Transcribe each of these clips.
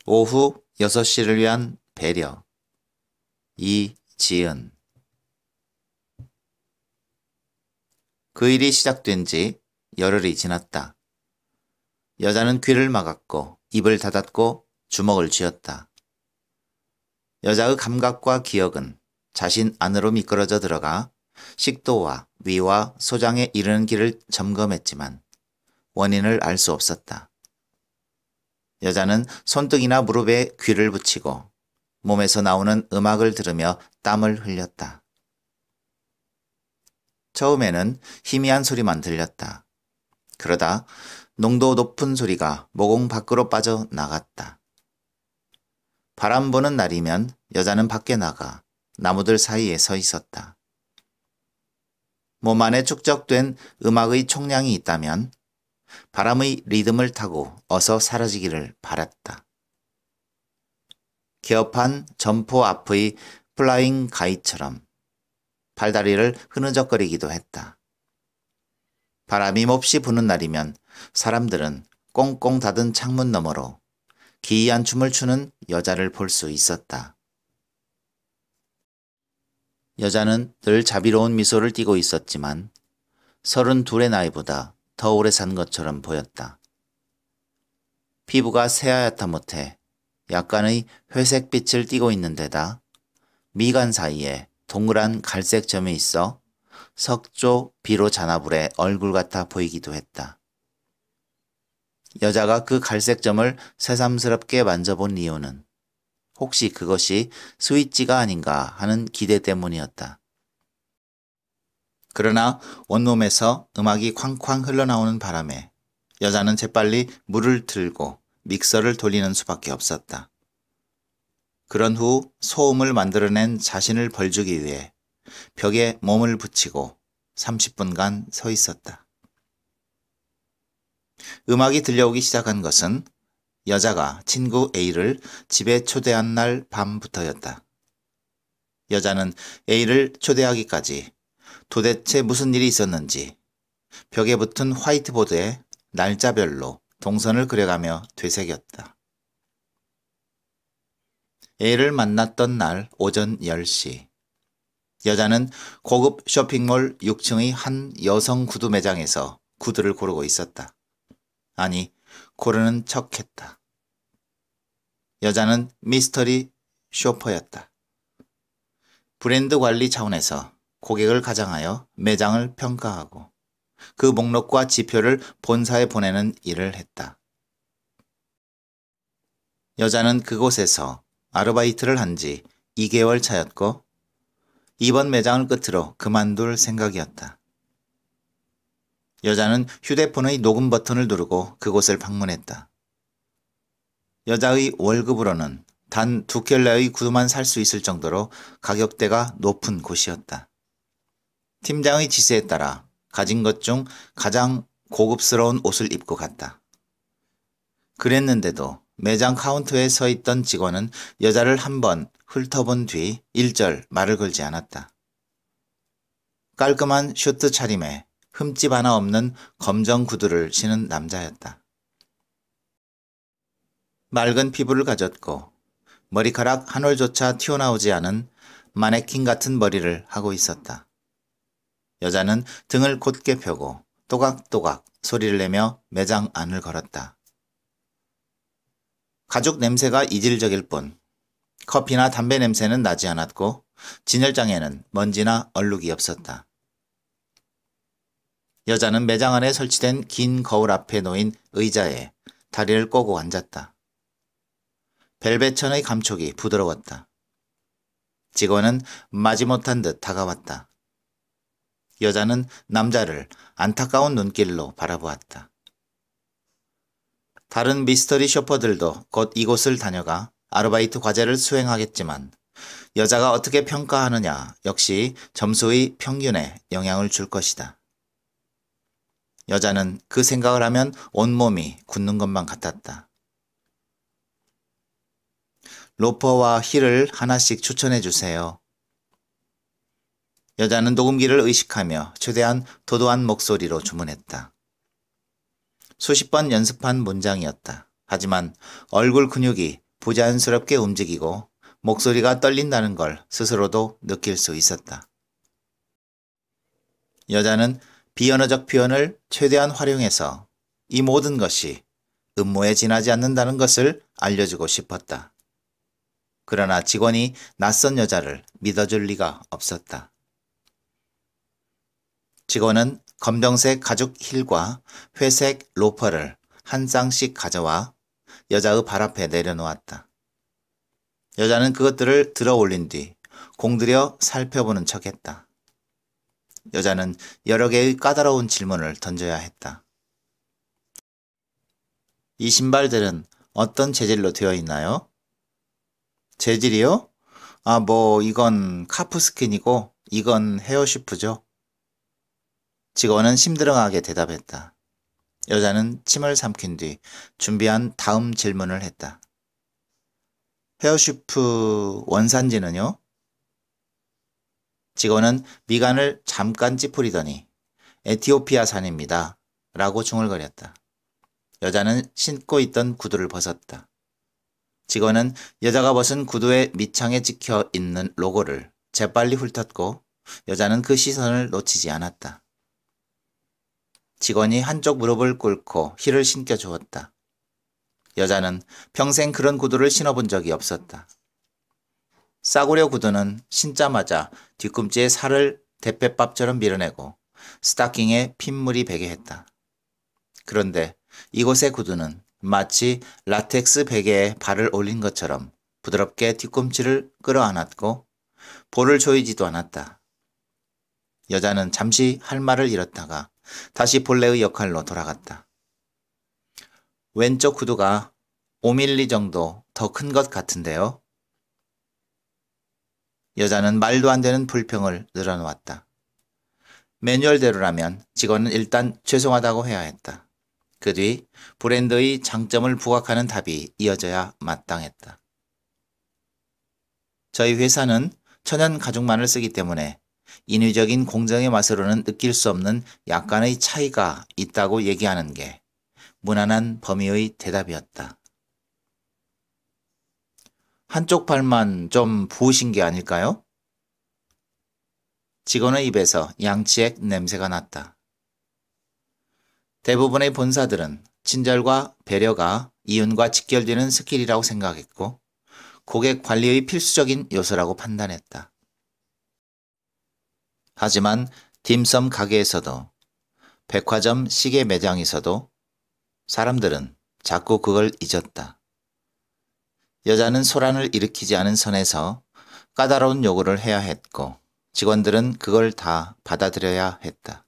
오후 6시를 위한 배려. 이지은. 그 일이 시작된 지 열흘이 지났다. 여자는 귀를 막았고 입을 닫았고 주먹을 쥐었다. 여자의 감각과 기억은 자신 안으로 미끄러져 들어가 식도와 위와 소장에 이르는 길을 점검했지만 원인을 알 수 없었다. 여자는 손등이나 무릎에 귀를 붙이고 몸에서 나오는 음악을 들으며 땀을 흘렸다. 처음에는 희미한 소리만 들렸다. 그러다 농도 높은 소리가 모공 밖으로 빠져나갔다. 바람 부는 날이면 여자는 밖에 나가 나무들 사이에 서 있었다. 몸 안에 축적된 음악의 총량이 있다면 바람의 리듬을 타고 어서 사라지기를 바랐다. 개업한 점포 앞의 플라잉 가이처럼 발다리를 흐느적거리기도 했다. 바람이 몹시 부는 날이면 사람들은 꽁꽁 닫은 창문 너머로 기이한 춤을 추는 여자를 볼 수 있었다. 여자는 늘 자비로운 미소를 띠고 있었지만 32의 나이보다 더 오래 산 것처럼 보였다. 피부가 새하얗다 못해 약간의 회색빛을 띠고 있는 데다 미간 사이에 동그란 갈색 점이 있어 석조 비로 잔화불의 얼굴 같아 보이기도 했다. 여자가 그 갈색 점을 새삼스럽게 만져본 이유는 혹시 그것이 스위치가 아닌가 하는 기대 때문이었다. 그러나 온몸에서 음악이 쾅쾅 흘러나오는 바람에 여자는 재빨리 물을 틀고 믹서를 돌리는 수밖에 없었다. 그런 후 소음을 만들어낸 자신을 벌주기 위해 벽에 몸을 붙이고 30분간 서 있었다. 음악이 들려오기 시작한 것은 여자가 친구 A를 집에 초대한 날 밤부터였다. 여자는 A를 초대하기까지 도대체 무슨 일이 있었는지 벽에 붙은 화이트보드에 날짜별로 동선을 그려가며 되새겼다. A를 만났던 날 오전 10시. 여자는 고급 쇼핑몰 6층의 한 여성 구두 매장에서 구두를 고르고 있었다. 아니, 고르는 척했다. 여자는 미스터리 쇼퍼였다. 브랜드 관리 차원에서 고객을 가장하여 매장을 평가하고 그 목록과 지표를 본사에 보내는 일을 했다. 여자는 그곳에서 아르바이트를 한 지 2개월 차였고 이번 매장을 끝으로 그만둘 생각이었다. 여자는 휴대폰의 녹음 버튼을 누르고 그곳을 방문했다. 여자의 월급으로는 단 2켤레의 구두만 살 수 있을 정도로 가격대가 높은 곳이었다. 팀장의 지시에 따라 가진 것 중 가장 고급스러운 옷을 입고 갔다. 그랬는데도 매장 카운터에 서 있던 직원은 여자를 한번 훑어본 뒤 일절 말을 걸지 않았다. 깔끔한 슈트 차림에 흠집 하나 없는 검정 구두를 신은 남자였다. 맑은 피부를 가졌고 머리카락 한 올조차 튀어나오지 않은 마네킹 같은 머리를 하고 있었다. 여자는 등을 곧게 펴고 또각또각 소리를 내며 매장 안을 걸었다. 가죽 냄새가 이질적일 뿐 커피나 담배 냄새는 나지 않았고 진열장에는 먼지나 얼룩이 없었다. 여자는 매장 안에 설치된 긴 거울 앞에 놓인 의자에 다리를 꼬고 앉았다. 벨벳천의 감촉이 부드러웠다. 직원은 마지못한 듯 다가왔다. 여자는 남자를 안타까운 눈길로 바라보았다. 다른 미스터리 쇼퍼들도 곧 이곳을 다녀가 아르바이트 과제를 수행하겠지만 여자가 어떻게 평가하느냐 역시 점수의 평균에 영향을 줄 것이다. 여자는 그 생각을 하면 온몸이 굳는 것만 같았다. 로퍼와 힐을 하나씩 추천해 주세요. 여자는 녹음기를 의식하며 최대한 도도한 목소리로 주문했다. 수십 번 연습한 문장이었다. 하지만 얼굴 근육이 부자연스럽게 움직이고 목소리가 떨린다는 걸 스스로도 느낄 수 있었다. 여자는 비언어적 표현을 최대한 활용해서 이 모든 것이 음모에 지나지 않는다는 것을 알려주고 싶었다. 그러나 직원이 낯선 여자를 믿어줄 리가 없었다. 직원은 검정색 가죽 힐과 회색 로퍼를 한 쌍씩 가져와 여자의 발 앞에 내려놓았다. 여자는 그것들을 들어 올린 뒤 공들여 살펴보는 척했다. 여자는 여러 개의 까다로운 질문을 던져야 했다. 이 신발들은 어떤 재질로 되어 있나요? 재질이요? 이건 카프스킨이고 이건 헤어슈프죠. 직원은 심드렁하게 대답했다. 여자는 침을 삼킨 뒤 준비한 다음 질문을 했다. 헤어슈프 원산지는요? 직원은 미간을 잠깐 찌푸리더니 에티오피아산입니다. 라고 중얼거렸다. 여자는 신고 있던 구두를 벗었다. 직원은 여자가 벗은 구두의 밑창에 찍혀 있는 로고를 재빨리 훑었고 여자는 그 시선을 놓치지 않았다. 직원이 한쪽 무릎을 꿇고 힐을 신겨주었다. 여자는 평생 그런 구두를 신어본 적이 없었다. 싸구려 구두는 신자마자 뒤꿈치에 살을 대패밥처럼 밀어내고 스타킹에 핏물이 배게 했다. 그런데 이곳의 구두는 마치 라텍스 베개에 발을 올린 것처럼 부드럽게 뒤꿈치를 끌어안았고 볼을 조이지도 않았다. 여자는 잠시 할 말을 잃었다가 다시 본래의 역할로 돌아갔다. 왼쪽 구두가 5mm 정도 더 큰 것 같은데요. 여자는 말도 안 되는 불평을 늘어놓았다. 매뉴얼대로라면 직원은 일단 죄송하다고 해야 했다. 그 뒤 브랜드의 장점을 부각하는 답이 이어져야 마땅했다. 저희 회사는 천연 가죽만을 쓰기 때문에 인위적인 공정의 맛으로는 느낄 수 없는 약간의 차이가 있다고 얘기하는 게 무난한 범위의 대답이었다. 한쪽 발만 좀 부으신 게 아닐까요? 직원의 입에서 양치액 냄새가 났다. 대부분의 본사들은 친절과 배려가 이윤과 직결되는 스킬이라고 생각했고 고객 관리의 필수적인 요소라고 판단했다. 하지만 딤섬 가게에서도 백화점 시계 매장에서도 사람들은 자꾸 그걸 잊었다. 여자는 소란을 일으키지 않은 선에서 까다로운 요구를 해야 했고 직원들은 그걸 다 받아들여야 했다.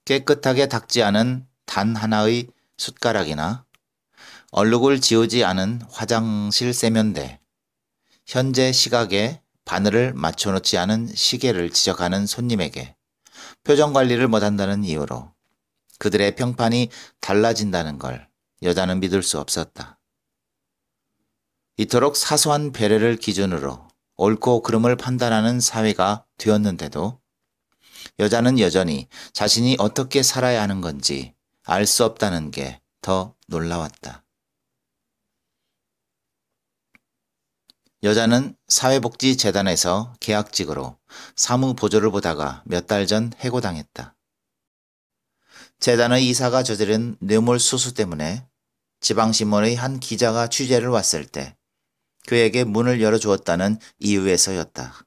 깨끗하게 닦지 않은 단 하나의 숟가락이나 얼룩을 지우지 않은 화장실 세면대, 현재 시각에 바늘을 맞춰놓지 않은 시계를 지적하는 손님에게 표정 관리를 못한다는 이유로 그들의 평판이 달라진다는 걸 여자는 믿을 수 없었다. 이토록 사소한 배려를 기준으로 옳고 그름을 판단하는 사회가 되었는데도 여자는 여전히 자신이 어떻게 살아야 하는 건지 알 수 없다는 게 더 놀라웠다. 여자는 사회복지재단에서 계약직으로 사무보조를 보다가 몇 달 전 해고당했다. 재단의 이사가 저지른 뇌물수수 때문에 지방신문의 한 기자가 취재를 왔을 때 그에게 문을 열어주었다는 이유에서였다.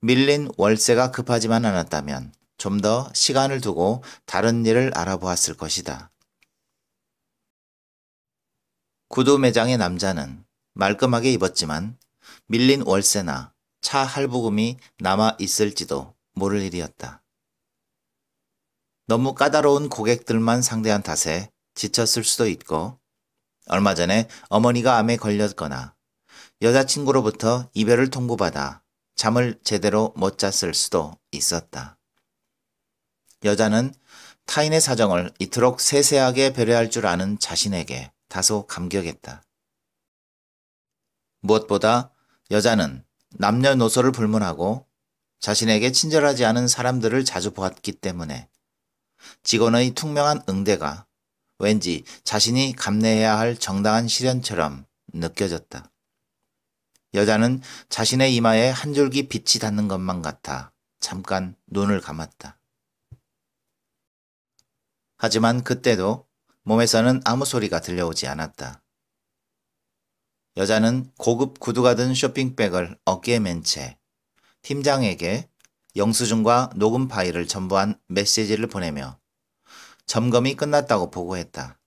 밀린 월세가 급하지만 않았다면 좀 더 시간을 두고 다른 일을 알아보았을 것이다. 구두 매장의 남자는 말끔하게 입었지만 밀린 월세나 차 할부금이 남아 있을지도 모를 일이었다. 너무 까다로운 고객들만 상대한 탓에 지쳤을 수도 있고 얼마 전에 어머니가 암에 걸렸거나 여자친구로부터 이별을 통보받아 잠을 제대로 못 잤을 수도 있었다. 여자는 타인의 사정을 이토록 세세하게 배려할 줄 아는 자신에게 다소 감격했다. 무엇보다 여자는 남녀노소를 불문하고 자신에게 친절하지 않은 사람들을 자주 보았기 때문에 직원의 퉁명한 응대가 왠지 자신이 감내해야 할 정당한 시련처럼 느껴졌다. 여자는 자신의 이마에 한 줄기 빛이 닿는 것만 같아 잠깐 눈을 감았다. 하지만 그때도 몸에서는 아무 소리가 들려오지 않았다. 여자는 고급 구두가 든 쇼핑백을 어깨에 맨 채 팀장에게 영수증과 녹음 파일을 첨부한 메시지를 보내며 점검이 끝났다고 보고했다.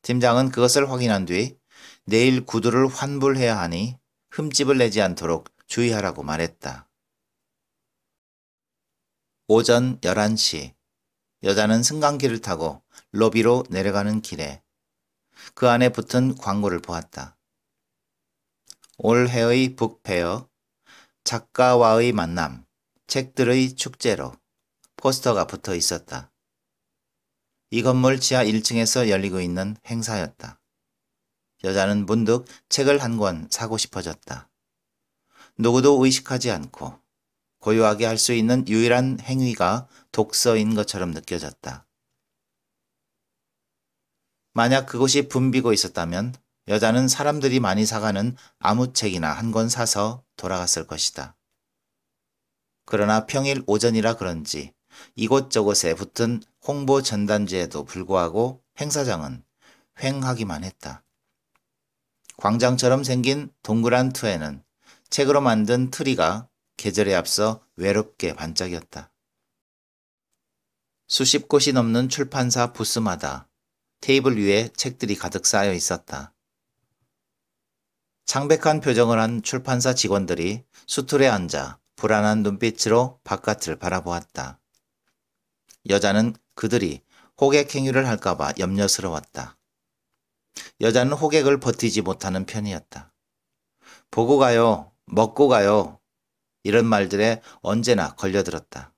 팀장은 그것을 확인한 뒤 내일 구두를 환불해야 하니 흠집을 내지 않도록 주의하라고 말했다. 오전 11시 여자는 승강기를 타고 로비로 내려가는 길에 그 안에 붙은 광고를 보았다. 올해의 북페어, 작가와의 만남, 책들의 축제로 포스터가 붙어 있었다. 이 건물 지하 1층에서 열리고 있는 행사였다. 여자는 문득 책을 한 권 사고 싶어졌다. 누구도 의식하지 않고 고요하게 할 수 있는 유일한 행위가 독서인 것처럼 느껴졌다. 만약 그곳이 붐비고 있었다면 여자는 사람들이 많이 사가는 아무 책이나 한 권 사서 돌아갔을 것이다. 그러나 평일 오전이라 그런지 이곳저곳에 붙은 홍보 전단지에도 불구하고 행사장은 휑하기만 했다. 광장처럼 생긴 동그란 틀에는 책으로 만든 트리가 계절에 앞서 외롭게 반짝였다. 수십 곳이 넘는 출판사 부스마다 테이블 위에 책들이 가득 쌓여 있었다. 창백한 표정을 한 출판사 직원들이 수틀에 앉아 불안한 눈빛으로 바깥을 바라보았다. 여자는 그들이 호객 행위를 할까봐 염려스러웠다. 여자는 호객을 버티지 못하는 편이었다. 보고 가요, 먹고 가요, 이런 말들에 언제나 걸려들었다.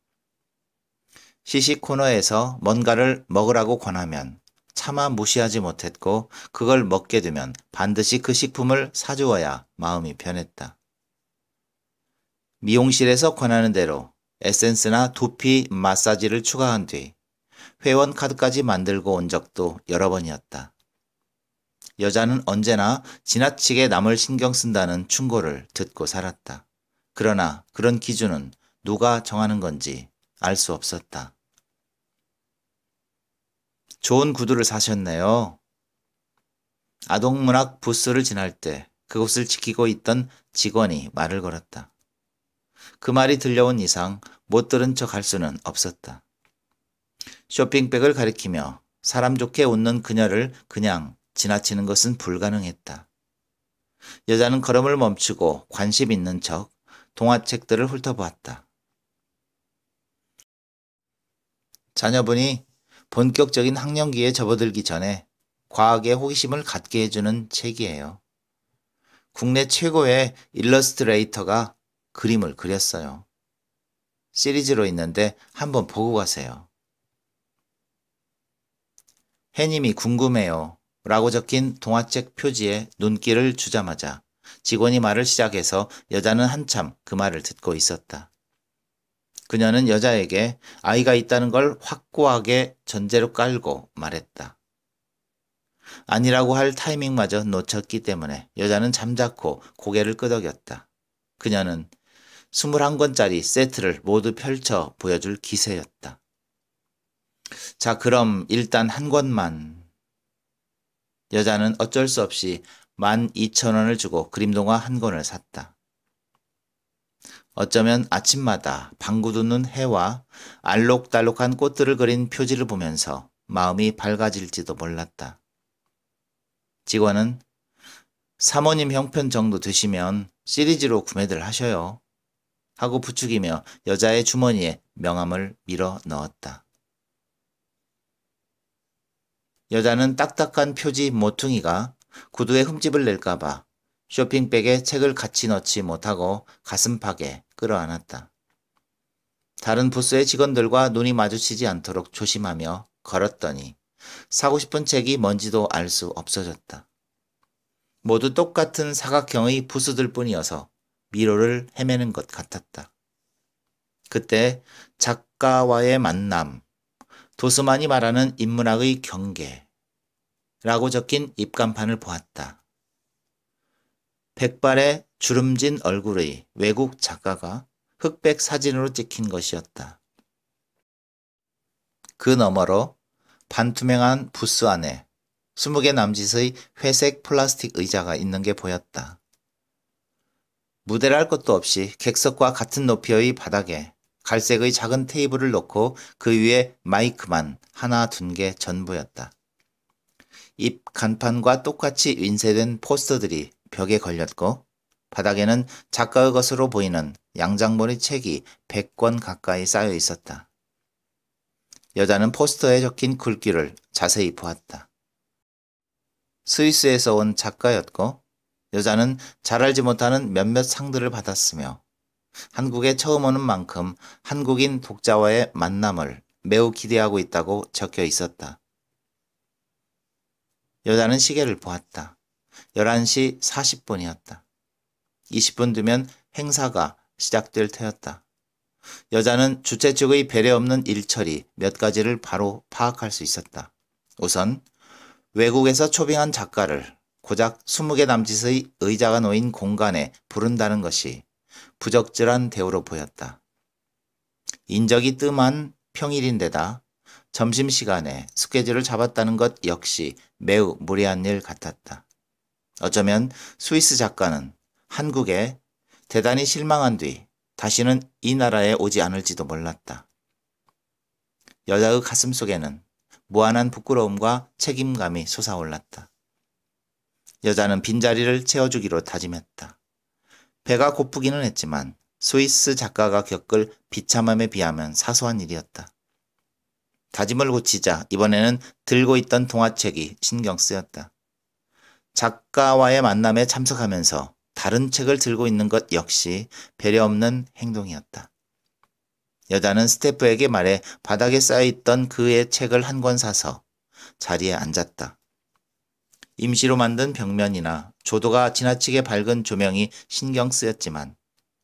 시식 코너에서 뭔가를 먹으라고 권하면 차마 무시하지 못했고 그걸 먹게 되면 반드시 그 식품을 사주어야 마음이 편했다. 미용실에서 권하는 대로 에센스나 두피 마사지를 추가한 뒤 회원 카드까지 만들고 온 적도 여러 번이었다. 여자는 언제나 지나치게 남을 신경 쓴다는 충고를 듣고 살았다. 그러나 그런 기준은 누가 정하는 건지 알 수 없었다. 좋은 구두를 사셨네요. 아동문학 부스를 지날 때 그곳을 지키고 있던 직원이 말을 걸었다. 그 말이 들려온 이상 못 들은 척 할 수는 없었다. 쇼핑백을 가리키며 사람 좋게 웃는 그녀를 그냥 지나치는 것은 불가능했다. 여자는 걸음을 멈추고 관심 있는 척 동화책들을 훑어보았다. 자녀분이 본격적인 학령기에 접어들기 전에 과학에 호기심을 갖게 해주는 책이에요. 국내 최고의 일러스트레이터가 그림을 그렸어요. 시리즈로 있는데 한번 보고 가세요. 해님이 궁금해요 라고 적힌 동화책 표지에 눈길을 주자마자 직원이 말을 시작해서 여자는 한참 그 말을 듣고 있었다. 그녀는 여자에게 아이가 있다는 걸 확고하게 전제로 깔고 말했다. 아니라고 할 타이밍마저 놓쳤기 때문에 여자는 잠자코 고개를 끄덕였다. 그녀는 21권짜리 세트를 모두 펼쳐 보여줄 기세였다. 자, 그럼 일단 한 권만. 여자는 어쩔 수 없이 12,000원을 주고 그림동화 한 권을 샀다. 어쩌면 아침마다 방구두는 해와 알록달록한 꽃들을 그린 표지를 보면서 마음이 밝아질지도 몰랐다. 직원은 사모님 형편 정도 드시면 시리즈로 구매들 하셔요 하고 부추기며 여자의 주머니에 명함을 밀어 넣었다. 여자는 딱딱한 표지 모퉁이가 구두에 흠집을 낼까봐 쇼핑백에 책을 같이 넣지 못하고 가슴팍에 끌어안았다. 다른 부스의 직원들과 눈이 마주치지 않도록 조심하며 걸었더니 사고 싶은 책이 뭔지도 알 수 없어졌다. 모두 똑같은 사각형의 부스들 뿐이어서 미로를 헤매는 것 같았다. 그때 작가와의 만남, 도스만이 말하는 인문학의 경계라고 적힌 입간판을 보았다. 백발의 주름진 얼굴의 외국 작가가 흑백 사진으로 찍힌 것이었다. 그 너머로 반투명한 부스 안에 20개 남짓의 회색 플라스틱 의자가 있는 게 보였다. 무대랄 것도 없이 객석과 같은 높이의 바닥에 갈색의 작은 테이블을 놓고 그 위에 마이크만 하나 둔 게 전부였다. 입 간판과 똑같이 인쇄된 포스터들이 벽에 걸렸고 바닥에는 작가의 것으로 보이는 양장머리 책이 100권 가까이 쌓여 있었다. 여자는 포스터에 적힌 글귀를 자세히 보았다. 스위스에서 온 작가였고 여자는 잘 알지 못하는 몇몇 상들을 받았으며 한국에 처음 오는 만큼 한국인 독자와의 만남을 매우 기대하고 있다고 적혀 있었다. 여자는 시계를 보았다. 11시 40분이었다. 20분 뒤면 행사가 시작될 테였다. 여자는 주최 측의 배려 없는 일처리 몇 가지를 바로 파악할 수 있었다. 우선 외국에서 초빙한 작가를 고작 20개 남짓의 의자가 놓인 공간에 부른다는 것이 부적절한 대우로 보였다. 인적이 뜸한 평일인데다 점심시간에 스케줄을 잡았다는 것 역시 매우 무례한 일 같았다. 어쩌면 스위스 작가는 한국에 대단히 실망한 뒤 다시는 이 나라에 오지 않을지도 몰랐다. 여자의 가슴 속에는 무한한 부끄러움과 책임감이 솟아올랐다. 여자는 빈자리를 채워주기로 다짐했다. 배가 고프기는 했지만 스위스 작가가 겪을 비참함에 비하면 사소한 일이었다. 다짐을 고치자 이번에는 들고 있던 동화책이 신경 쓰였다. 작가와의 만남에 참석하면서 다른 책을 들고 있는 것 역시 배려 없는 행동이었다. 여자는 스태프에게 말해 바닥에 쌓여있던 그의 책을 한 권 사서 자리에 앉았다. 임시로 만든 벽면이나 조도가 지나치게 밝은 조명이 신경 쓰였지만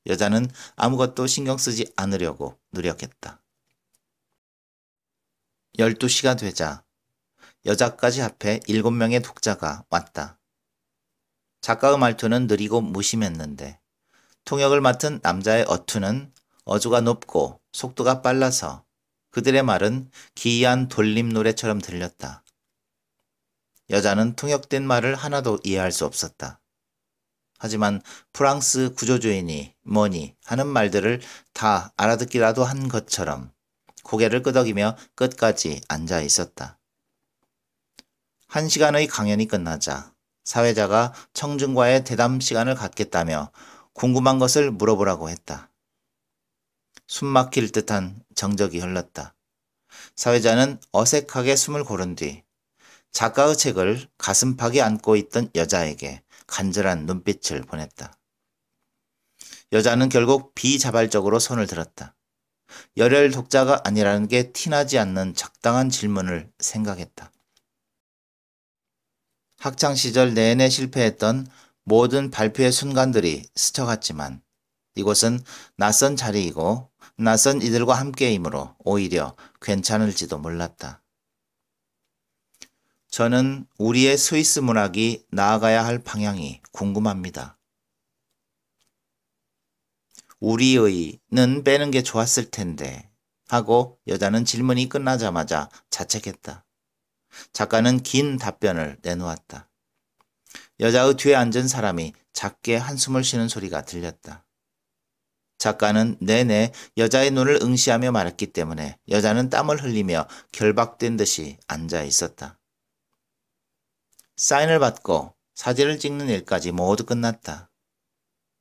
여자는 아무것도 신경 쓰지 않으려고 노력했다. 12시가 되자 여자까지 합해 7명의 독자가 왔다. 작가의 말투는 느리고 무심했는데 통역을 맡은 남자의 어투는 어조가 높고 속도가 빨라서 그들의 말은 기이한 돌림 노래처럼 들렸다. 여자는 통역된 말을 하나도 이해할 수 없었다. 하지만 프랑스 구조주의니 뭐니 하는 말들을 다 알아듣기라도 한 것처럼 고개를 끄덕이며 끝까지 앉아 있었다. 1시간의 강연이 끝나자 사회자가 청중과의 대담 시간을 갖겠다며 궁금한 것을 물어보라고 했다. 숨막힐 듯한 정적이 흘렀다. 사회자는 어색하게 숨을 고른 뒤 작가의 책을 가슴팍에 안고 있던 여자에게 간절한 눈빛을 보냈다. 여자는 결국 비자발적으로 손을 들었다. 열혈 독자가 아니라는 게 티나지 않는 적당한 질문을 생각했다. 학창시절 내내 실패했던 모든 발표의 순간들이 스쳐갔지만 이곳은 낯선 자리이고 낯선 이들과 함께이므로 오히려 괜찮을지도 몰랐다. 저는 우리의 스위스 문학이 나아가야 할 방향이 궁금합니다. 우리의는 빼는 게 좋았을 텐데 하고 여자는 질문이 끝나자마자 자책했다. 작가는 긴 답변을 내놓았다. 여자의 뒤에 앉은 사람이 작게 한숨을 쉬는 소리가 들렸다. 작가는 내내 여자의 눈을 응시하며 말했기 때문에 여자는 땀을 흘리며 결박된 듯이 앉아 있었다. 사인을 받고 사진을 찍는 일까지 모두 끝났다.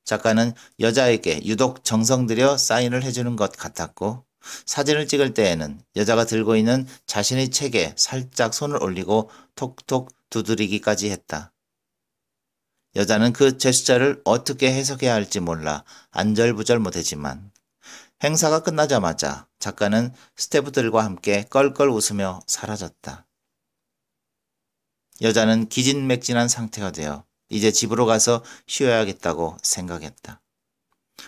작가는 여자에게 유독 정성 들여 사인을 해주는 것 같았고 사진을 찍을 때에는 여자가 들고 있는 자신의 책에 살짝 손을 올리고 톡톡 두드리기까지 했다. 여자는 그 제스처를 어떻게 해석해야 할지 몰라 안절부절 못했지만 행사가 끝나자마자 작가는 스태프들과 함께 껄껄 웃으며 사라졌다. 여자는 기진맥진한 상태가 되어 이제 집으로 가서 쉬어야겠다고 생각했다.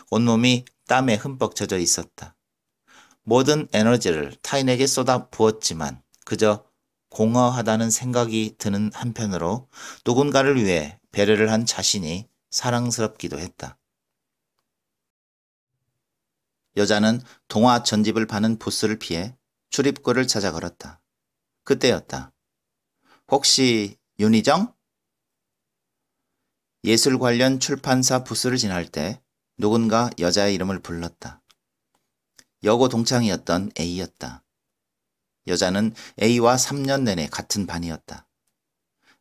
온몸이 땀에 흠뻑 젖어 있었다. 모든 에너지를 타인에게 쏟아 부었지만 그저 공허하다는 생각이 드는 한편으로 누군가를 위해 배려를 한 자신이 사랑스럽기도 했다. 여자는 동화 전집을 파는 부스를 피해 출입구를 찾아 걸었다. 그때였다. 혹시 윤희정? 예술 관련 출판사 부스를 지날 때 누군가 여자의 이름을 불렀다. 여고 동창이었던 A였다. 여자는 A와 3년 내내 같은 반이었다.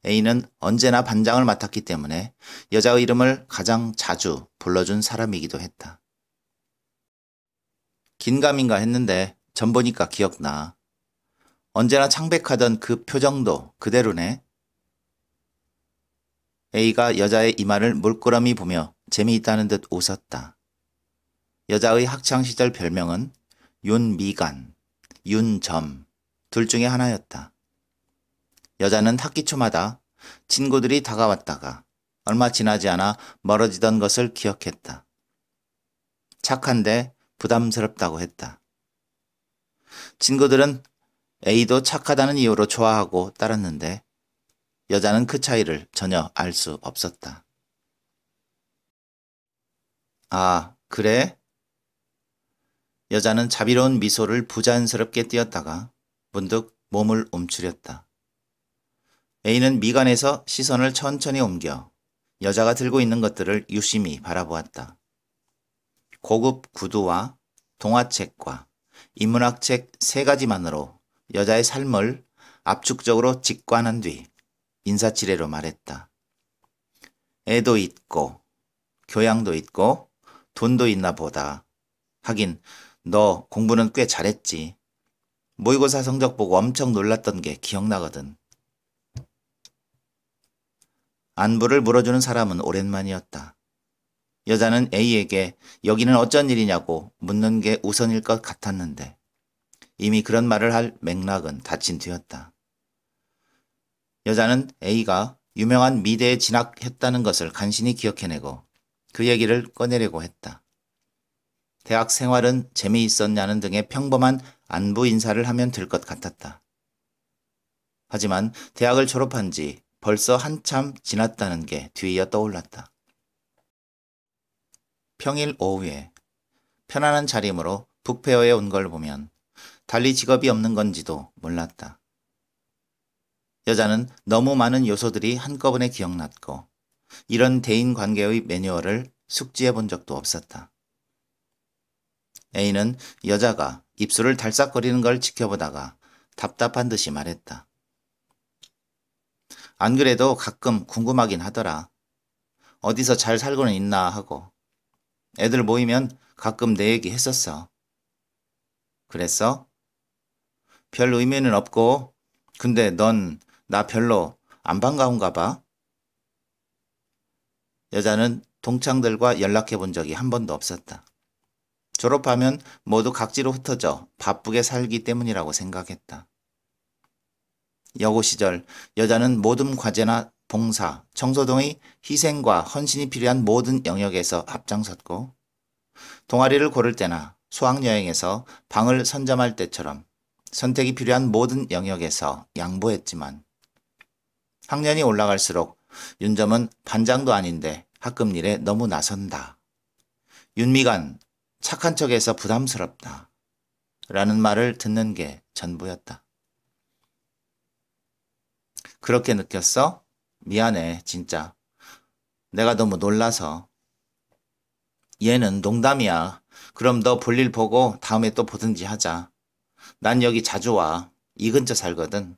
A는 언제나 반장을 맡았기 때문에 여자의 이름을 가장 자주 불러준 사람이기도 했다. 긴가민가 했는데 전 보니까 기억나. 언제나 창백하던 그 표정도 그대로네. A가 여자의 이마를 물끄러미 보며 재미있다는 듯 웃었다. 여자의 학창시절 별명은 윤미간, 윤점 둘 중에 하나였다. 여자는 학기 초마다 친구들이 다가왔다가 얼마 지나지 않아 멀어지던 것을 기억했다. 착한데 부담스럽다고 했다. 친구들은 A도 착하다는 이유로 좋아하고 따랐는데 여자는 그 차이를 전혀 알 수 없었다. 아, 그래? 여자는 자비로운 미소를 부자연스럽게 띄었다가 문득 몸을 움츠렸다. A는 미간에서 시선을 천천히 옮겨 여자가 들고 있는 것들을 유심히 바라보았다. 고급 구두와 동화책과 인문학책 3가지만으로 여자의 삶을 압축적으로 직관한 뒤 인사치레로 말했다. 애도 있고 교양도 있고 돈도 있나 보다. 하긴 너 공부는 꽤 잘했지. 모의고사 성적 보고 엄청 놀랐던 게 기억나거든. 안부를 물어주는 사람은 오랜만이었다. 여자는 A에게 여기는 어쩐 일이냐고 묻는 게 우선일 것 같았는데 이미 그런 말을 할 맥락은 닫힌 뒤였다. 여자는 A가 유명한 미대에 진학했다는 것을 간신히 기억해내고 그 얘기를 꺼내려고 했다. 대학 생활은 재미있었냐는 등의 평범한 안부 인사를 하면 될 것 같았다. 하지만 대학을 졸업한 지 벌써 한참 지났다는 게 뒤이어 떠올랐다. 평일 오후에 편안한 차림으로 북페어에 온 걸 보면 달리 직업이 없는 건지도 몰랐다. 여자는 너무 많은 요소들이 한꺼번에 기억났고 이런 대인관계의 매뉴얼을 숙지해 본 적도 없었다. A는 여자가 입술을 달싹거리는 걸 지켜보다가 답답한 듯이 말했다. 안 그래도 가끔 궁금하긴 하더라. 어디서 잘 살고는 있나 하고. 애들 모이면 가끔 내 얘기 했었어. 그랬어? 별 의미는 없고 근데 넌 나 별로 안 반가운가 봐? 여자는 동창들과 연락해 본 적이 한 번도 없었다. 졸업하면 모두 각지로 흩어져 바쁘게 살기 때문이라고 생각했다. 여고 시절 여자는 모든 과제나 봉사, 청소 등의 희생과 헌신이 필요한 모든 영역에서 앞장섰고 동아리를 고를 때나 수학여행에서 방을 선점할 때처럼 선택이 필요한 모든 영역에서 양보했지만 학년이 올라갈수록 윤점은 반장도 아닌데 학급 일에 너무 나선다. 윤미간 착한 척해서 부담스럽다. 라는 말을 듣는 게 전부였다. 그렇게 느꼈어? 미안해, 진짜. 내가 너무 놀라서. 얘는 농담이야. 그럼 너 볼일 보고 다음에 또 보든지 하자. 난 여기 자주 와. 이 근처 살거든.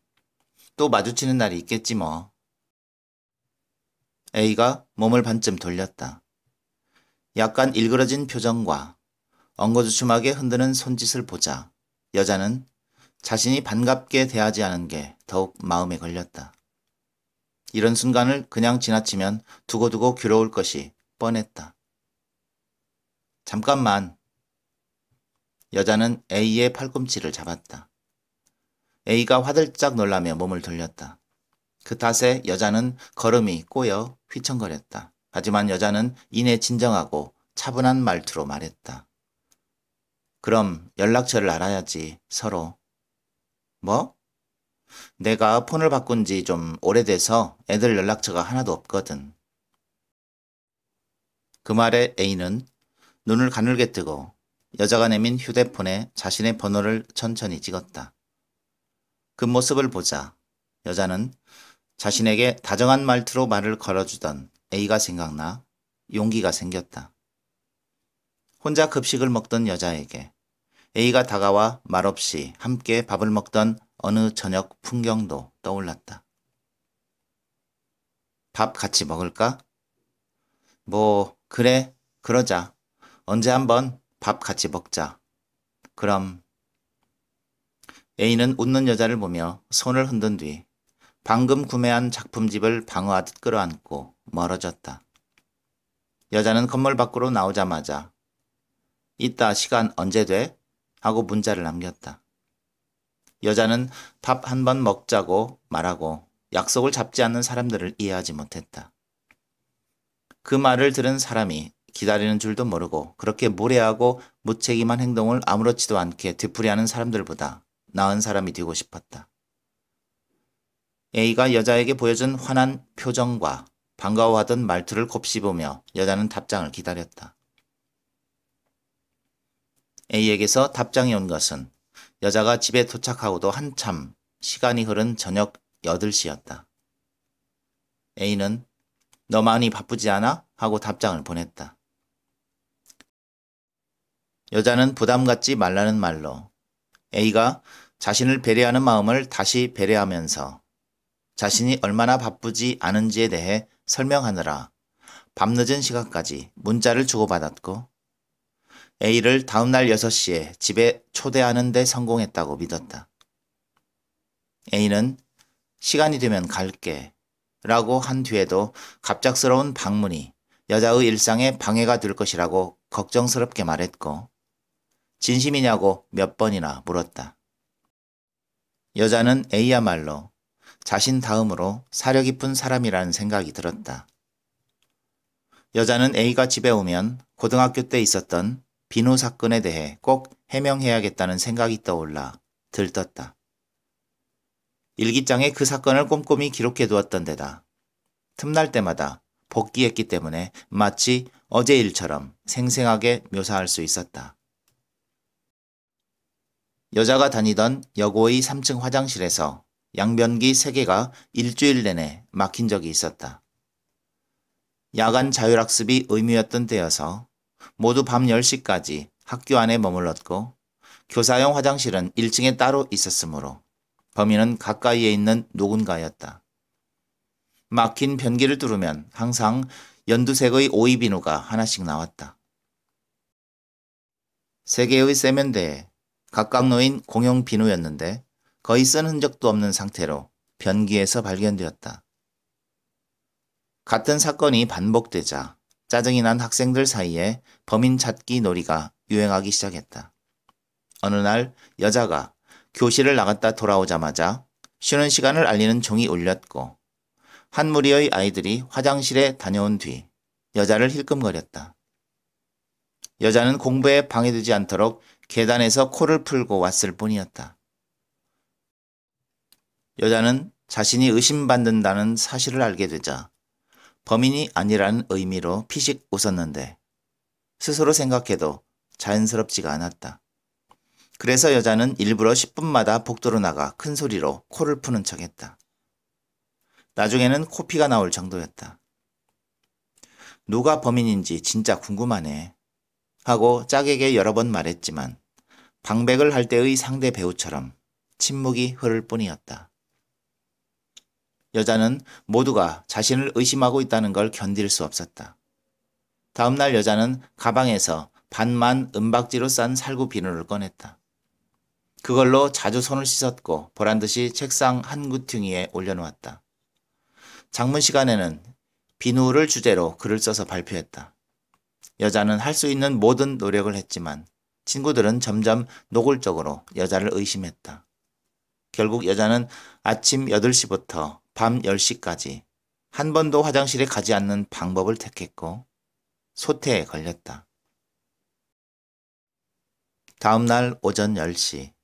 또 마주치는 날이 있겠지 뭐. A가 몸을 반쯤 돌렸다. 약간 일그러진 표정과 엉거주춤하게 흔드는 손짓을 보자 여자는 자신이 반갑게 대하지 않은 게 더욱 마음에 걸렸다. 이런 순간을 그냥 지나치면 두고두고 괴로울 것이 뻔했다. 잠깐만. 여자는 A의 팔꿈치를 잡았다. A가 화들짝 놀라며 몸을 돌렸다. 그 탓에 여자는 걸음이 꼬여 휘청거렸다. 하지만 여자는 이내 진정하고 차분한 말투로 말했다. 그럼 연락처를 알아야지, 서로. 뭐? 내가 폰을 바꾼 지 좀 오래돼서 애들 연락처가 하나도 없거든. 그 말에 A는 눈을 가늘게 뜨고 여자가 내민 휴대폰에 자신의 번호를 천천히 찍었다. 그 모습을 보자 여자는 자신에게 다정한 말투로 말을 걸어주던 A가 생각나 용기가 생겼다. 혼자 급식을 먹던 여자에게 A가 다가와 말없이 함께 밥을 먹던 어느 저녁 풍경도 떠올랐다. 밥 같이 먹을까? 뭐, 그래, 그러자. 언제 한번 밥 같이 먹자. 그럼. A는 웃는 여자를 보며 손을 흔든 뒤 방금 구매한 작품집을 방어하듯 끌어안고 멀어졌다. 여자는 건물 밖으로 나오자마자 이따 시간 언제 돼? 하고 문자를 남겼다. 여자는 밥 한 번 먹자고 말하고 약속을 잡지 않는 사람들을 이해하지 못했다. 그 말을 들은 사람이 기다리는 줄도 모르고 그렇게 무례하고 무책임한 행동을 아무렇지도 않게 되풀이하는 사람들보다 나은 사람이 되고 싶었다. A가 여자에게 보여준 환한 표정과 반가워하던 말투를 곱씹으며 여자는 답장을 기다렸다. A에게서 답장이 온 것은 여자가 집에 도착하고도 한참 시간이 흐른 저녁 8시였다. A는 너 많이 바쁘지 않아? 하고 답장을 보냈다. 여자는 부담 갖지 말라는 말로 A가 자신을 배려하는 마음을 다시 배려하면서 자신이 얼마나 바쁘지 않은지에 대해 설명하느라 밤늦은 시간까지 문자를 주고받았고 A를 다음날 6시에 집에 초대하는 데 성공했다고 믿었다. A는 시간이 되면 갈게 라고 한 뒤에도 갑작스러운 방문이 여자의 일상에 방해가 될 것이라고 걱정스럽게 말했고 진심이냐고 몇 번이나 물었다. 여자는 A야말로 자신 다음으로 사려 깊은 사람이라는 생각이 들었다. 여자는 A가 집에 오면 고등학교 때 있었던 비누 사건에 대해 꼭 해명해야겠다는 생각이 떠올라 들떴다. 일기장에 그 사건을 꼼꼼히 기록해 두었던 데다 틈날 때마다 복기했기 때문에 마치 어제 일처럼 생생하게 묘사할 수 있었다. 여자가 다니던 여고의 3층 화장실에서 양변기 3개가 일주일 내내 막힌 적이 있었다. 야간 자율학습이 의무였던 때여서 모두 밤 10시까지 학교 안에 머물렀고 교사용 화장실은 1층에 따로 있었으므로 범인은 가까이에 있는 누군가였다. 막힌 변기를 뚫으면 항상 연두색의 오이비누가 하나씩 나왔다. 3개의 세면대에 각각 놓인 공용 비누였는데 거의 쓴 흔적도 없는 상태로 변기에서 발견되었다. 같은 사건이 반복되자 짜증이 난 학생들 사이에 범인 찾기 놀이가 유행하기 시작했다. 어느 날 여자가 교실을 나갔다 돌아오자마자 쉬는 시간을 알리는 종이 울렸고 한 무리의 아이들이 화장실에 다녀온 뒤 여자를 힐끔거렸다. 여자는 공부에 방해되지 않도록 계단에서 코를 풀고 왔을 뿐이었다. 여자는 자신이 의심받는다는 사실을 알게 되자 범인이 아니라는 의미로 피식 웃었는데 스스로 생각해도 자연스럽지가 않았다. 그래서 여자는 일부러 10분마다 복도로 나가 큰 소리로 코를 푸는 척했다. 나중에는 코피가 나올 정도였다. 누가 범인인지 진짜 궁금하네 하고 짝에게 여러 번 말했지만 방백을 할 때의 상대 배우처럼 침묵이 흐를 뿐이었다. 여자는 모두가 자신을 의심하고 있다는 걸 견딜 수 없었다. 다음날 여자는 가방에서 반만 은박지로 싼 살구 비누를 꺼냈다. 그걸로 자주 손을 씻었고 보란듯이 책상 한 구퉁이에 올려놓았다. 장문 시간에는 비누를 주제로 글을 써서 발표했다. 여자는 할 수 있는 모든 노력을 했지만 친구들은 점점 노골적으로 여자를 의심했다. 결국 여자는 아침 8시부터 밤 10시까지 한 번도 화장실에 가지 않는 방법을 택했고 소태에 걸렸다. 다음 날 오전 10시.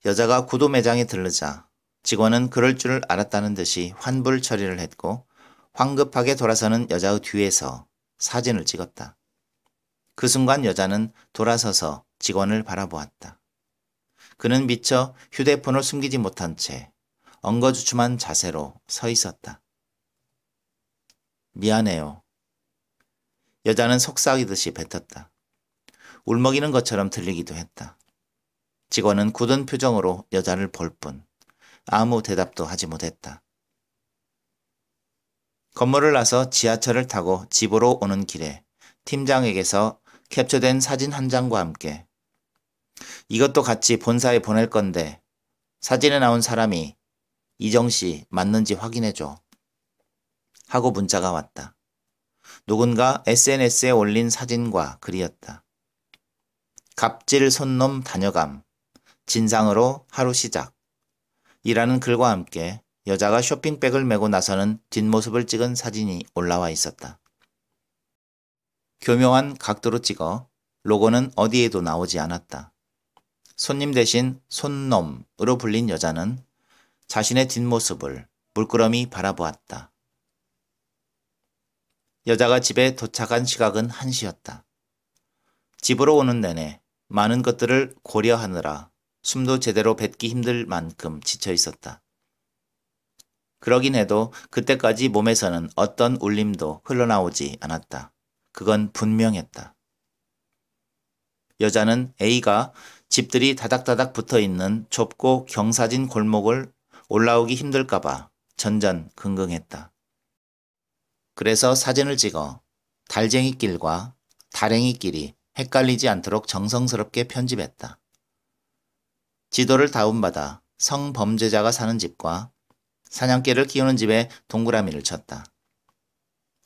여자가 구두 매장에 들르자 직원은 그럴 줄 알았다는 듯이 환불 처리를 했고 황급하게 돌아서는 여자의 뒤에서 사진을 찍었다. 그 순간 여자는 돌아서서 직원을 바라보았다. 그는 미처 휴대폰을 숨기지 못한 채 엉거주춤한 자세로 서 있었다. 미안해요. 여자는 속삭이듯이 뱉었다. 울먹이는 것처럼 들리기도 했다. 직원은 굳은 표정으로 여자를 볼 뿐 아무 대답도 하지 못했다. 건물을 나서 지하철을 타고 집으로 오는 길에 팀장에게서 캡처된 사진 한 장과 함께 이것도 같이 본사에 보낼 건데 사진에 나온 사람이 이정씨 맞는지 확인해줘. 하고 문자가 왔다. 누군가 SNS에 올린 사진과 글이었다. 갑질 손놈 다녀감. 진상으로 하루 시작. 이라는 글과 함께 여자가 쇼핑백을 메고 나서는 뒷모습을 찍은 사진이 올라와 있었다. 교묘한 각도로 찍어 로고는 어디에도 나오지 않았다. 손님 대신 손놈으로 불린 여자는 자신의 뒷모습을 물끄러미 바라보았다. 여자가 집에 도착한 시각은 1시였다. 집으로 오는 내내 많은 것들을 고려하느라 숨도 제대로 뱉기 힘들 만큼 지쳐 있었다. 그러긴 해도 그때까지 몸에서는 어떤 울림도 흘러나오지 않았다. 그건 분명했다. 여자는 A가 집들이 다닥다닥 붙어있는 좁고 경사진 골목을 올라오기 힘들까봐 전전긍긍했다. 그래서 사진을 찍어 달쟁이길과 달행이길이 헷갈리지 않도록 정성스럽게 편집했다. 지도를 다운받아 성범죄자가 사는 집과 사냥개를 키우는 집에 동그라미를 쳤다.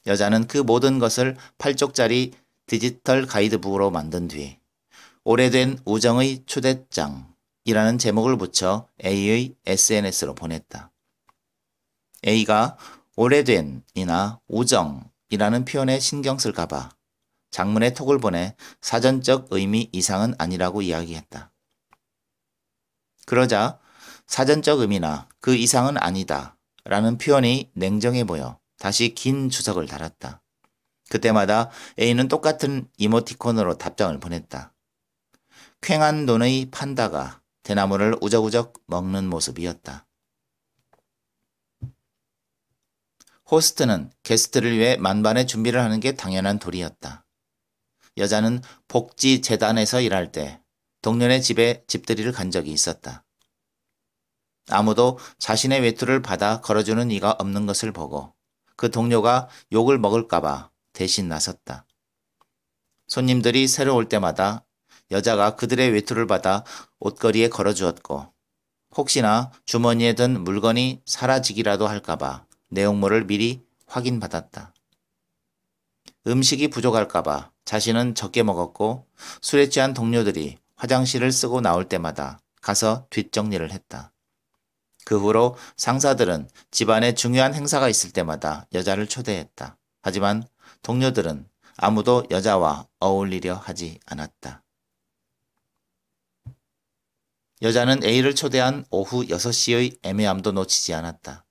여자는 그 모든 것을 8쪽짜리 디지털 가이드북으로 만든 뒤 오래된 우정의 초대장이라는 제목을 붙여 A의 SNS로 보냈다. A가 오래된이나 우정이라는 표현에 신경 쓸까봐 장문의 톡을 보내 사전적 의미 이상은 아니라고 이야기했다. 그러자 사전적 의미나 그 이상은 아니다 라는 표현이 냉정해 보여 다시 긴 주석을 달았다. 그때마다 A는 똑같은 이모티콘으로 답장을 보냈다. 쾌한 눈의 판다가 대나무를 우적우적 먹는 모습이었다. 호스트는 게스트를 위해 만반의 준비를 하는 게 당연한 도리였다. 여자는 복지재단에서 일할 때 동료네 집에 집들이를 간 적이 있었다. 아무도 자신의 외투를 받아 걸어주는 이가 없는 것을 보고 그 동료가 욕을 먹을까봐 대신 나섰다. 손님들이 새로 올 때마다 여자가 그들의 외투를 받아 옷걸이에 걸어주었고 혹시나 주머니에 든 물건이 사라지기라도 할까봐 내용물을 미리 확인받았다. 음식이 부족할까봐 자신은 적게 먹었고 술에 취한 동료들이 화장실을 쓰고 나올 때마다 가서 뒷정리를 했다. 그 후로 상사들은 집안에 중요한 행사가 있을 때마다 여자를 초대했다. 하지만 동료들은 아무도 여자와 어울리려 하지 않았다. 여자는 A를 초대한 오후 6시의 애매함도 놓치지 않았다.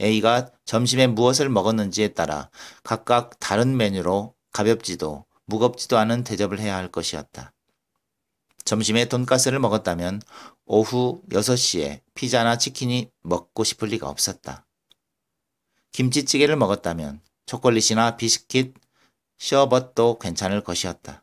A가 점심에 무엇을 먹었는지에 따라 각각 다른 메뉴로 가볍지도 무겁지도 않은 대접을 해야 할 것이었다. 점심에 돈가스를 먹었다면 오후 6시에 피자나 치킨이 먹고 싶을 리가 없었다. 김치찌개를 먹었다면 초콜릿이나 비스킷, 셔벗도 괜찮을 것이었다.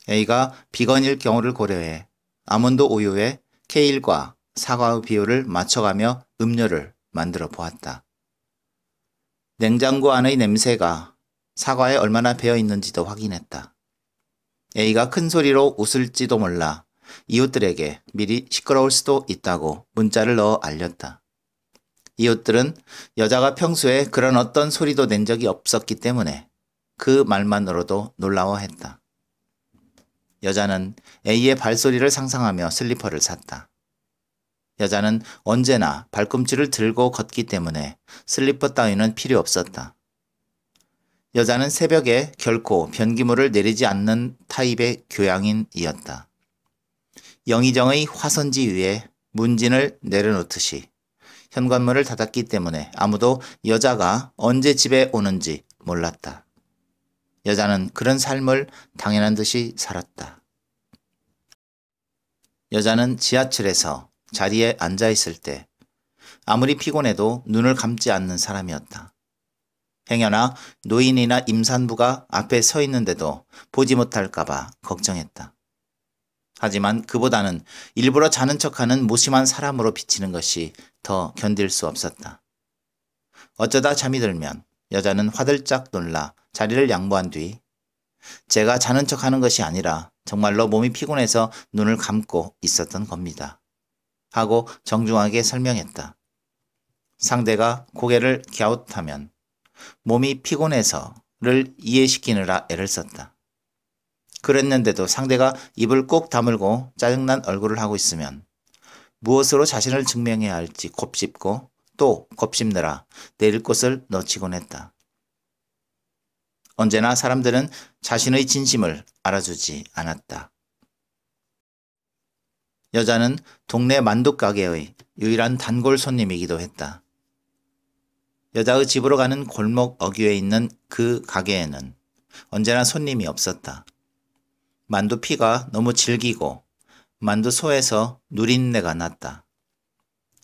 A가 비건일 경우를 고려해 아몬드 우유에 케일과 사과의 비율을 맞춰가며 음료를 만들어 보았다. 냉장고 안의 냄새가 사과에 얼마나 배어 있는지도 확인했다. A가 큰 소리로 웃을지도 몰라 이웃들에게 미리 시끄러울 수도 있다고 문자를 넣어 알렸다. 이웃들은 여자가 평소에 그런 어떤 소리도 낸 적이 없었기 때문에 그 말만으로도 놀라워했다. 여자는 A의 발소리를 상상하며 슬리퍼를 샀다. 여자는 언제나 발꿈치를 들고 걷기 때문에 슬리퍼 따위는 필요 없었다. 여자는 새벽에 결코 변기물을 내리지 않는 타입의 교양인이었다. 영의정의 화선지 위에 문진을 내려놓듯이 현관문을 닫았기 때문에 아무도 여자가 언제 집에 오는지 몰랐다. 여자는 그런 삶을 당연한 듯이 살았다. 여자는 지하철에서 자리에 앉아 있을 때 아무리 피곤해도 눈을 감지 않는 사람이었다. 행여나 노인이나 임산부가 앞에 서 있는데도 보지 못할까봐 걱정했다. 하지만 그보다는 일부러 자는 척하는 무심한 사람으로 비치는 것이 더 견딜 수 없었다. 어쩌다 잠이 들면 여자는 화들짝 놀라 자리를 양보한 뒤 제가 자는 척하는 것이 아니라 정말로 몸이 피곤해서 눈을 감고 있었던 겁니다. 하고 정중하게 설명했다. 상대가 고개를 갸웃하면 몸이 피곤해서를 이해시키느라 애를 썼다. 그랬는데도 상대가 입을 꼭 다물고 짜증난 얼굴을 하고 있으면 무엇으로 자신을 증명해야 할지 곱씹고 또 곱씹느라 내릴 곳을 놓치곤 했다. 언제나 사람들은 자신의 진심을 알아주지 않았다. 여자는 동네 만두가게의 유일한 단골 손님이기도 했다. 여자의 집으로 가는 골목 어귀에 있는 그 가게에는 언제나 손님이 없었다. 만두 피가 너무 질기고 만두 소에서 누린내가 났다.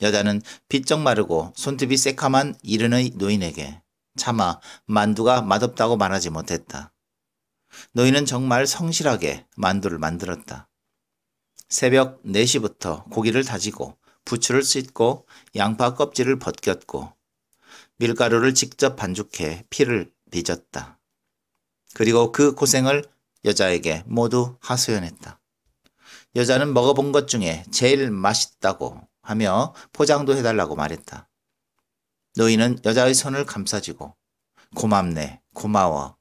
여자는 비쩍 마르고 손톱이 새카만 이른의 노인에게 차마 만두가 맛없다고 말하지 못했다. 노인은 정말 성실하게 만두를 만들었다. 새벽 4시부터 고기를 다지고 부추를 씻고 양파 껍질을 벗겼고 밀가루를 직접 반죽해 피를 빚었다. 그리고 그 고생을 여자에게 모두 하소연했다. 여자는 먹어본 것 중에 제일 맛있다고 하며 포장도 해달라고 말했다. 노인은 여자의 손을 감싸쥐고 고맙네, 고마워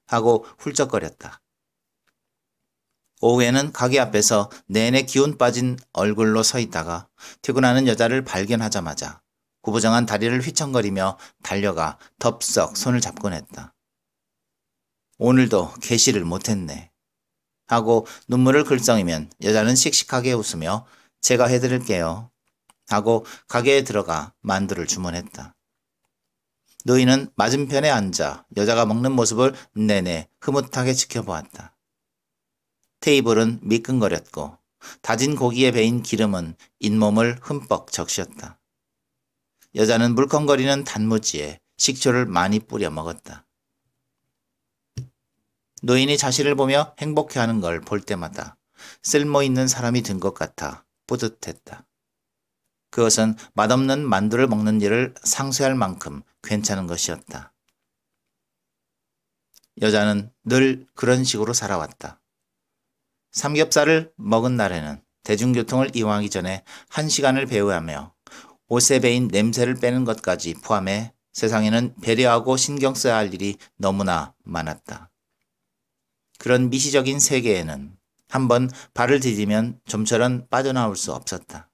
하고 훌쩍거렸다. 오후에는 가게 앞에서 내내 기운 빠진 얼굴로 서 있다가 퇴근하는 여자를 발견하자마자 구부정한 다리를 휘청거리며 달려가 덥석 손을 잡곤 했다. 오늘도 개시를 못했네 하고 눈물을 글썽이면 여자는 씩씩하게 웃으며 제가 해드릴게요 하고 가게에 들어가 만두를 주문했다. 노인은 맞은편에 앉아 여자가 먹는 모습을 내내 흐뭇하게 지켜보았다. 테이블은 미끈거렸고 다진 고기에 배인 기름은 잇몸을 흠뻑 적셨다. 여자는 물컹거리는 단무지에 식초를 많이 뿌려 먹었다. 노인이 자신을 보며 행복해하는 걸 볼 때마다 쓸모있는 사람이 된 것 같아 뿌듯했다. 그것은 맛없는 만두를 먹는 일을 상쇄할 만큼 괜찮은 것이었다. 여자는 늘 그런 식으로 살아왔다. 삼겹살을 먹은 날에는 대중교통을 이용하기 전에 1시간을 배회하며 옷에 배인 냄새를 빼는 것까지 포함해 세상에는 배려하고 신경 써야 할 일이 너무나 많았다. 그런 미시적인 세계에는 한번 발을 디디면 좀처럼 빠져나올 수 없었다.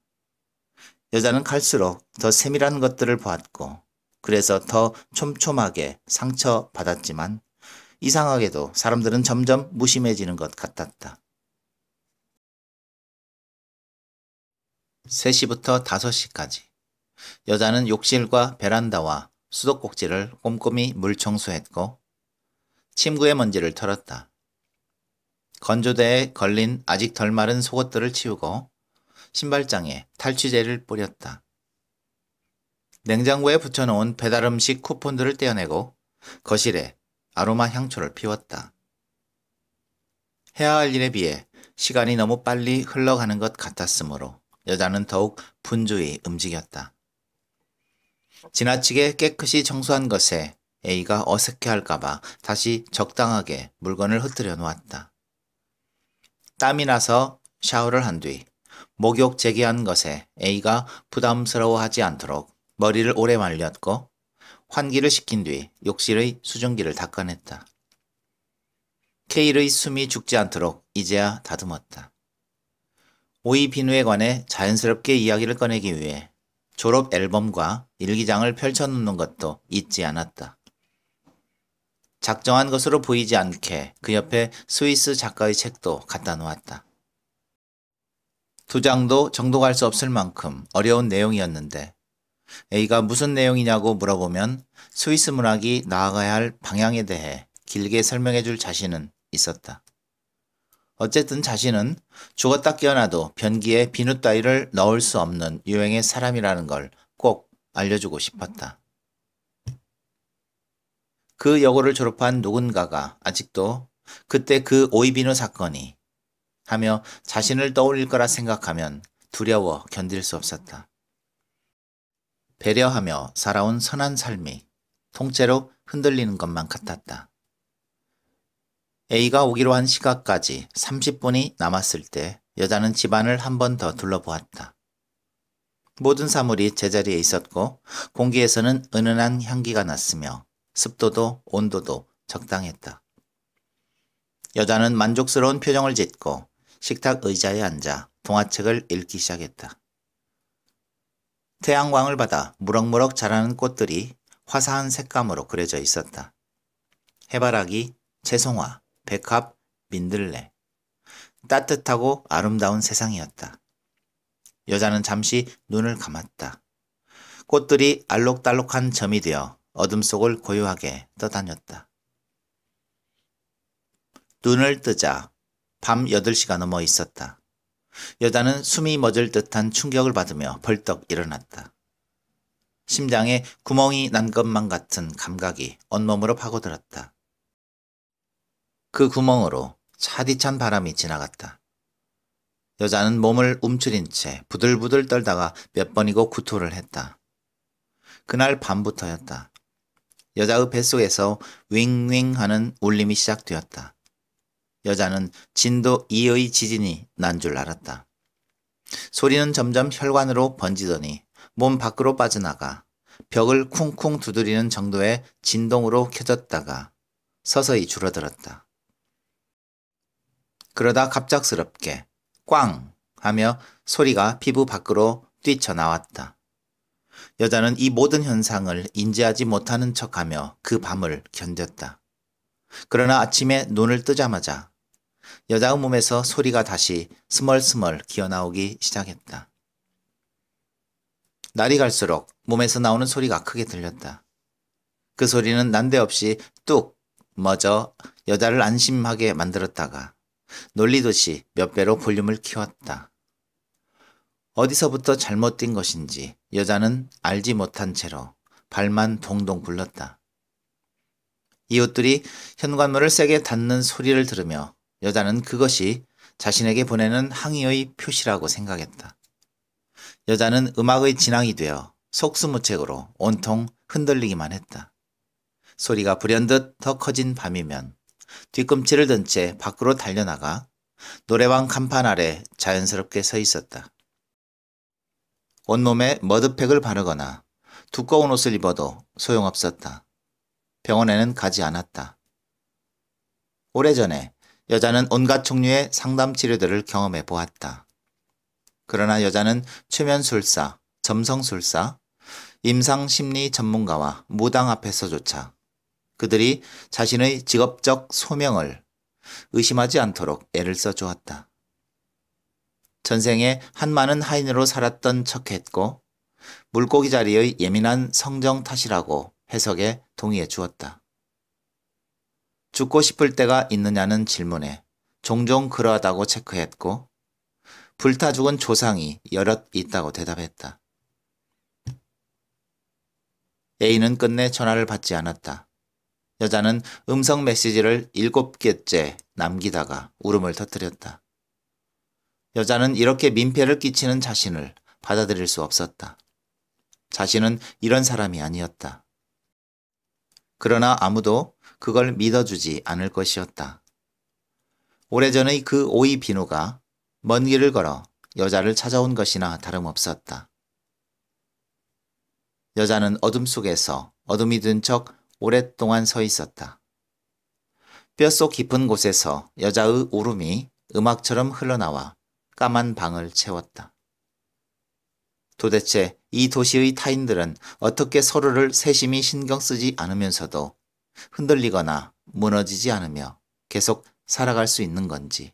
여자는 갈수록 더 세밀한 것들을 보았고 그래서 더 촘촘하게 상처받았지만 이상하게도 사람들은 점점 무심해지는 것 같았다. 3시부터 5시까지 여자는 욕실과 베란다와 수도꼭지를 꼼꼼히 물청소했고 침구의 먼지를 털었다. 건조대에 걸린 아직 덜 마른 속옷들을 치우고 신발장에 탈취제를 뿌렸다. 냉장고에 붙여놓은 배달음식 쿠폰들을 떼어내고 거실에 아로마 향초를 피웠다. 해야 할 일에 비해 시간이 너무 빨리 흘러가는 것 같았으므로 여자는 더욱 분주히 움직였다. 지나치게 깨끗이 청소한 것에 A가 어색해할까봐 다시 적당하게 물건을 흩뜨려 놓았다. 땀이 나서 샤워를 한 뒤 목욕 재개한 것에 A가 부담스러워하지 않도록 머리를 오래 말렸고 환기를 시킨 뒤 욕실의 수증기를 닦아냈다. K의 숨이 죽지 않도록 이제야 다듬었다. 오이 비누에 관해 자연스럽게 이야기를 꺼내기 위해 졸업 앨범과 일기장을 펼쳐놓는 것도 잊지 않았다. 작정한 것으로 보이지 않게 그 옆에 스위스 작가의 책도 갖다 놓았다. 두 장도 정독할 수 없을 만큼 어려운 내용이었는데 A가 무슨 내용이냐고 물어보면 스위스 문학이 나아가야 할 방향에 대해 길게 설명해 줄 자신은 있었다. 어쨌든 자신은 죽었다 깨어나도 변기에 비누 따위를 넣을 수 없는 유행의 사람이라는 걸 꼭 알려주고 싶었다. 그 여고를 졸업한 누군가가 아직도 그때 그 오이비누 사건이 하며 자신을 떠올릴 거라 생각하면 두려워 견딜 수 없었다. 배려하며 살아온 선한 삶이 통째로 흔들리는 것만 같았다. A가 오기로 한 시각까지 30분이 남았을 때 여자는 집안을 한 번 더 둘러보았다. 모든 사물이 제자리에 있었고 공기에서는 은은한 향기가 났으며 습도도 온도도 적당했다. 여자는 만족스러운 표정을 짓고 식탁 의자에 앉아 동화책을 읽기 시작했다. 태양광을 받아 무럭무럭 자라는 꽃들이 화사한 색감으로 그려져 있었다. 해바라기, 채송화, 백합, 민들레. 따뜻하고 아름다운 세상이었다. 여자는 잠시 눈을 감았다. 꽃들이 알록달록한 점이 되어 어둠 속을 고요하게 떠다녔다. 눈을 뜨자 밤 8시가 넘어 있었다. 여자는 숨이 멎을 듯한 충격을 받으며 벌떡 일어났다. 심장에 구멍이 난 것만 같은 감각이 온몸으로 파고들었다. 그 구멍으로 차디찬 바람이 지나갔다. 여자는 몸을 움츠린 채 부들부들 떨다가 몇 번이고 구토를 했다. 그날 밤부터였다. 여자의 뱃속에서 윙윙 하는 울림이 시작되었다. 여자는 진도 2의 지진이 난 줄 알았다. 소리는 점점 혈관으로 번지더니 몸 밖으로 빠져나가 벽을 쿵쿵 두드리는 정도의 진동으로 켜졌다가 서서히 줄어들었다. 그러다 갑작스럽게 꽝 하며 소리가 피부 밖으로 뛰쳐나왔다. 여자는 이 모든 현상을 인지하지 못하는 척하며 그 밤을 견뎠다. 그러나 아침에 눈을 뜨자마자 여자의 몸에서 소리가 다시 스멀스멀 기어나오기 시작했다. 날이 갈수록 몸에서 나오는 소리가 크게 들렸다. 그 소리는 난데없이 뚝 멎어 여자를 안심하게 만들었다가 놀리듯이 몇 배로 볼륨을 키웠다. 어디서부터 잘못 뛴 것인지 여자는 알지 못한 채로 발만 동동 굴렀다. 이웃들이 현관문을 세게 닫는 소리를 들으며 여자는 그것이 자신에게 보내는 항의의 표시라고 생각했다. 여자는 음악의 진앙이 되어 속수무책으로 온통 흔들리기만 했다. 소리가 불현듯 더 커진 밤이면 뒤꿈치를 든 채 밖으로 달려나가 노래방 간판 아래 자연스럽게 서 있었다. 온몸에 머드팩을 바르거나 두꺼운 옷을 입어도 소용없었다. 병원에는 가지 않았다. 오래전에 여자는 온갖 종류의 상담 치료들을 경험해 보았다. 그러나 여자는 최면술사, 점성술사, 임상심리 전문가와 무당 앞에서조차 그들이 자신의 직업적 소명을 의심하지 않도록 애를 써주었다. 전생에 한많은 하인으로 살았던 척했고 물고기 자리의 예민한 성정 탓이라고 해석에 동의해 주었다. 죽고 싶을 때가 있느냐는 질문에 종종 그러하다고 체크했고 불타 죽은 조상이 여럿 있다고 대답했다. A는 끝내 전화를 받지 않았다. 여자는 음성 메시지를 7개째 남기다가 울음을 터뜨렸다. 여자는 이렇게 민폐를 끼치는 자신을 받아들일 수 없었다. 자신은 이런 사람이 아니었다. 그러나 아무도 그걸 믿어주지 않을 것이었다. 오래전의 그 오이 비누가 먼 길을 걸어 여자를 찾아온 것이나 다름없었다. 여자는 어둠 속에서 어둠이 든 척 오랫동안 서 있었다. 뼛속 깊은 곳에서 여자의 울음이 음악처럼 흘러나와 까만 방을 채웠다. 도대체 이 도시의 타인들은 어떻게 서로를 세심히 신경 쓰지 않으면서도 흔들리거나 무너지지 않으며 계속 살아갈 수 있는 건지.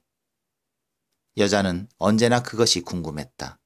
여자는 언제나 그것이 궁금했다.